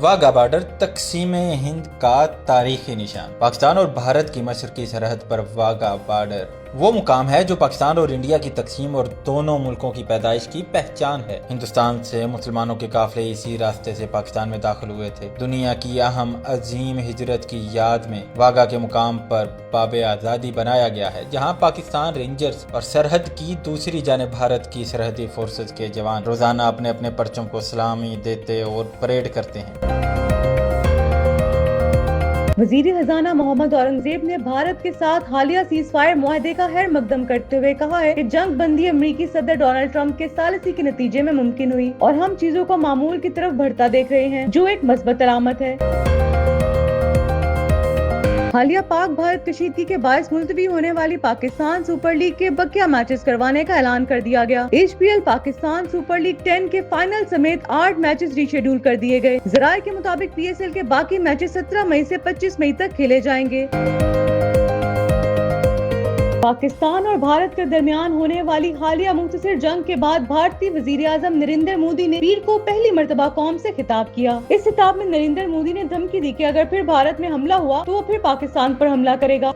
واگا border تقسیم ہند کا تاریخی نشان۔ پاکستان اور بھارت کی مشرقی سرحد پر واگا بارڈر وہ مقام ہے جو پاکستان اور انڈیا کی تقسیم اور دونوں ملکوں کی پیدائش کی پہچان ہے۔ ہندوستان سے مسلمانوں کے قافلے اسی راستے سے پاکستان میں داخل ہوئے تھے۔ دنیا کی اہم عظیم ہجرت کی یاد میں واگا کے مقام پر باب آزادی بنایا گیا ہے، جہاں پاکستان رینجرز اور سرحد کی دوسری جانب بھارت کی سرحدی فورسز کے جوان روزانہ اپنے اپنے پرچم کو سلامی دیتے اور پریڈ کرتے ہیں۔ وزیر خزانہ محمد اورنگزیب نے بھارت کے ساتھ حالیہ سیز فائر معاہدے کا خیر مقدم کرتے ہوئے کہا ہے کہ جنگ بندی امریکی صدر ڈونلڈ ٹرمپ کے ثالثی کے نتیجے میں ممکن ہوئی اور ہم چیزوں کو معمول کی طرف بڑھتا دیکھ رہے ہیں، جو ایک مثبت علامت ہے۔ حالیہ پاک بھارت کشیدگی کے باعث ملتوی ہونے والی پاکستان سپر لیگ کے بقیہ میچز کروانے کا اعلان کر دیا گیا۔ H P L Pakistan super league 10 کے فائنل سمیت 8 میچز ری شیڈول کر دیے گئے۔ ذرائع کے مطابق پی ایس ایل کے باقی میچز 17 مئی سے 25 مئی تک کھیلے جائیں گے۔ پاکستان اور بھارت کے درمیان ہونے والی حالیہ مختصر جنگ کے بعد بھارتی وزیر اعظم نریندر مودی نے پیر کو پہلی مرتبہ قوم سے خطاب کیا۔ اس خطاب میں نریندر مودی نے دھمکی دی کہ اگر پھر بھارت میں حملہ ہوا تو وہ پھر پاکستان پر حملہ کرے گا۔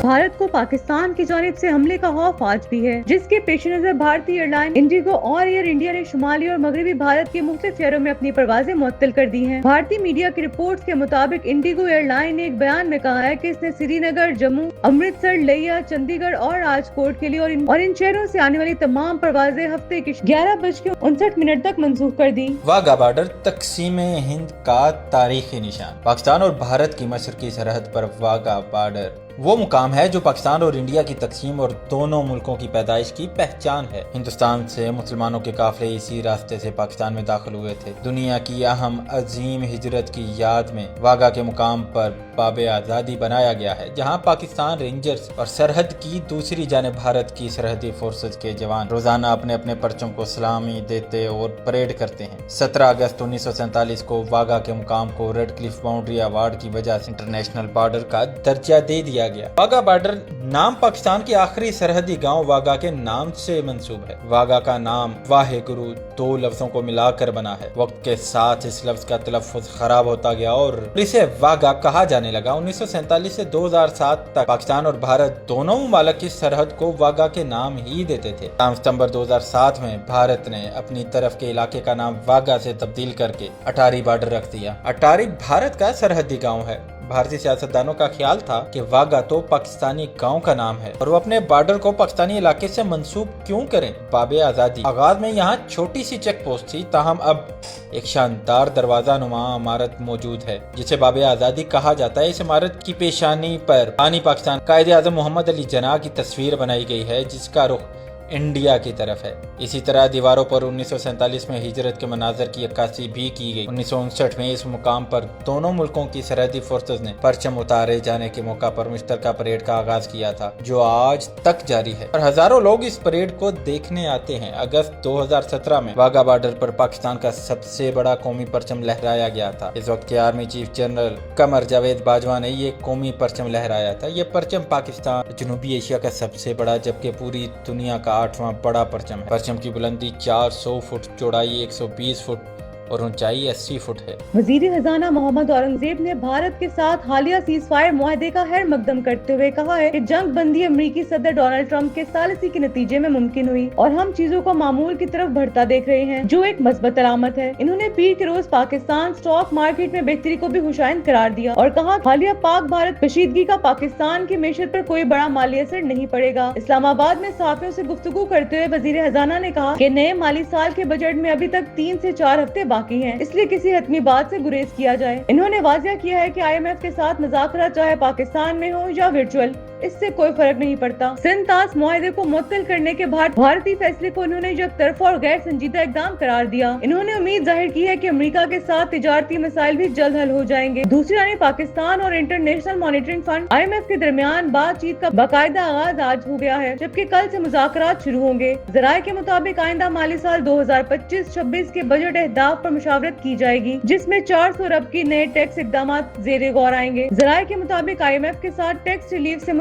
بھارت کو پاکستان کی جانب سے حملے کا خوف آج بھی ہے، جس کے پیش نظر بھارتی ایئر لائن انڈیگو اور ایئر انڈیا نے شمالی اور مغربی بھارت کے مختلف شہروں میں اپنی پروازیں معطل کر دی ہیں۔ بھارتی میڈیا کی رپورٹس کے مطابق انڈیگو ایئر لائن نے ایک بیان میں کہا ہے کہ اس نے سری نگر، جموں، امرتسر، لیا، چنڈی گڑھ اور راجکوٹ کے لیے اور ان شہروں سے آنے والی تمام پروازیں ہفتے کی 11:59 تک منسوخ کر دی۔ واگا بارڈر تقسیم ہند کا تاریخی نشان۔ پاکستان اور بھارت کی مشرقی سرحد پر واگا بارڈر وہ مقام ہے جو پاکستان اور انڈیا کی تقسیم اور دونوں ملکوں کی پیدائش کی پہچان ہے۔ ہندوستان سے مسلمانوں کے قافلے اسی راستے سے پاکستان میں داخل ہوئے تھے۔ دنیا کی اہم عظیم ہجرت کی یاد میں واگا کے مقام پر باب آزادی بنایا گیا ہے، جہاں پاکستان رینجرز اور سرحد کی دوسری جانب بھارت کی سرحدی فورسز کے جوان روزانہ اپنے اپنے پرچم کو سلامی دیتے اور پریڈ کرتے ہیں۔ 17 اگست 1947 کو واگا کے مقام کو ریڈ کلف باؤنڈری ایوارڈ کی وجہ سے انٹرنیشنل بارڈر کا درجہ دے دیا گیا۔ واگا بارڈر نام پاکستان کے آخری سرحدی گاؤں واگا کے نام سے منسوب ہے۔ واگا کا نام واہے گرو 2 لفظوں کو ملا کر بنا ہے۔ وقت کے ساتھ اس لفظ کا تلفظ خراب ہوتا گیا اور اسے واگا کہا جانے لگا۔ 1947 سے 2007 تک پاکستان اور بھارت دونوں ممالک کی سرحد کو واگا کے نام ہی دیتے تھے۔ ستمبر 2007 میں بھارت نے اپنی طرف کے علاقے کا نام واگا سے تبدیل کر کے اٹاری بارڈر رکھ دیا۔ اٹاری بھارت کا سرحدی گاؤں ہے۔ بھارتی سیاستدانوں کا خیال تھا کہ واگا تو پاکستانی گاؤں کا نام ہے اور وہ اپنے بارڈر کو پاکستانی علاقے سے منسوب کیوں کریں۔ باب آزادی آغاز میں یہاں چھوٹی سی چیک پوسٹ تھی، تاہم اب ایک شاندار دروازہ نما عمارت موجود ہے جسے باب آزادی کہا جاتا ہے۔ اس عمارت کی پیشانی پر بانی پاکستان قائد اعظم محمد علی جناح کی تصویر بنائی گئی ہے، جس کا رخ انڈیا کی طرف ہے۔ اسی طرح دیواروں پر 1947 میں ہجرت کے مناظر کی عکاسی بھی کی گئی۔ 1959 میں اس مقام پر دونوں ملکوں کی سرحدی فورسز نے پرچم اتارے جانے کے موقع پر مشترکہ پریڈ کا آغاز کیا تھا، جو آج تک جاری ہے اور ہزاروں لوگ اس پریڈ کو دیکھنے آتے ہیں۔ اگست 2017 میں واگا بارڈر پر پاکستان کا سب سے بڑا قومی پرچم لہرایا گیا تھا۔ اس وقت کے army chief general Qamar Javed Bajwa نے یہ قومی پرچم لہرایا تھا۔ یہ پرچم پاکستان جنوبی ایشیا کا سب سے بڑا جبکہ پوری دنیا کا 8واں بڑا پرچم ہے۔ پرچم کی بلندی 400 فٹ، چوڑائی 120 فٹ اور اونچائی 80 فٹ ہے۔ وزیر خزانہ محمد اورنگزیب نے بھارت کے ساتھ حالیہ سیز فائر معاہدے کا خیر مقدم کرتے ہوئے کہا ہے کہ جنگ بندی امریکی صدر ڈونلڈ ٹرمپ کے ثالثی کے نتیجے میں ممکن ہوئی اور ہم چیزوں کو معمول کی طرف بڑھتا دیکھ رہے ہیں، جو ایک مثبت علامت ہے۔ انہوں نے پیر کے روز پاکستان اسٹاک مارکیٹ میں بہتری کو بھی خوشائند قرار دیا اور کہا حالیہ پاک بھارت کشیدگی کا پاکستان کی معیشت پر کوئی بڑا مالی اثر نہیں پڑے گا۔ اسلام آباد میں صحافیوں سے گفتگو کرتے ہوئے وزیر خزانہ نے کہا کہ نئے مالی سال کے بجٹ میں ابھی تک 3 سے 4 ہفتے باقی ہیں، اس لیے کسی حتمی بات سے گریز کیا جائے۔ انہوں نے واضح کیا ہے کہ آئی ایم ایف کے ساتھ مذاکرات چاہے پاکستان میں ہوں یا ورچوئل، اس سے کوئی فرق نہیں پڑتا۔ سندھ طاس معاہدے کو معطل کرنے کے بھارتی فیصلے کو انہوں نے یک طرفہ اور غیر سنجیدہ اقدام قرار دیا۔ انہوں نے امید ظاہر کی ہے کہ امریکہ کے ساتھ تجارتی مسائل بھی جلد حل ہو جائیں گے۔ دوسری جانب پاکستان اور international monitoring fund I M F کے درمیان بات چیت کا باقاعدہ آغاز آج ہو گیا ہے، جبکہ کل سے مذاکرات شروع ہوں گے۔ ذرائع کے مطابق آئندہ مالی سال 2025-26 کے بجٹ اہداف پر مشاورت کی جائے گی، جس میں 400 ارب کی نئے ٹیکس اقدامات زیر غور آئیں گے۔ ذرائع کے مطابق آئی ایم ایف کے ساتھ ٹیکس ریلیف سے